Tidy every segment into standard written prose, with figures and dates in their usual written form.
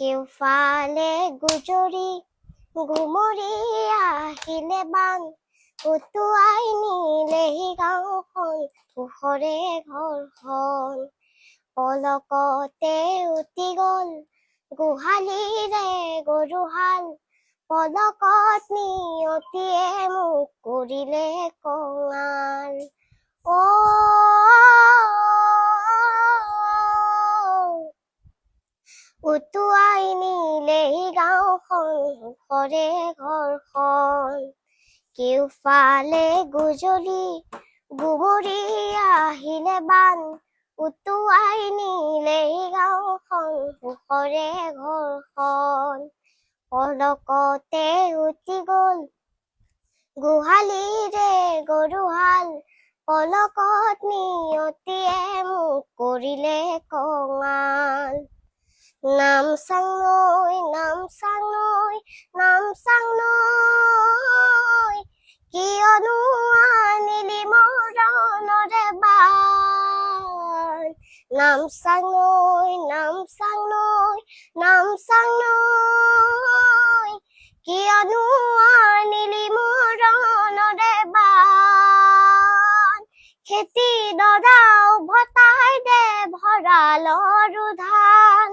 কেউফালে গুজৰি গুমৰি আহিলে বান উটুৱাই নিলেহি গাঁওখন পোহৰে ঘৰখন পলকতে উটি গল গোহালিৰে গৰুহাল পলকত নিয়তিয়ে মোক কৰিলে কঙাল উটুৱাই নিলেহি গাঁওখন পোহৰে ঘৰখন কেউফালে গুজৰি গুমৰি আহিলে বান উটুৱাই নিলেহি গাঁওখন পোহৰে ঘৰখন পলকতে উটি গল গোহালিৰে গৰুহাল পলকত নিয়তিয়ে মোক কৰিলে কঙাল নামচাং নৈ নামচাং নৈ নামচাং নৈ কিয়নো আনিলি মৰণৰে বান নামচাং নৈ নামচাং নৈ নামচাং নৈ কিয়নো আনিলি মৰণৰে বান খেতি ডৰা উভতাই দে ভঁৰালৰ ধান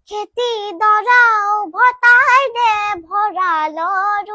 খেতি ডৰা উভতাই দে ভঁৰালৰ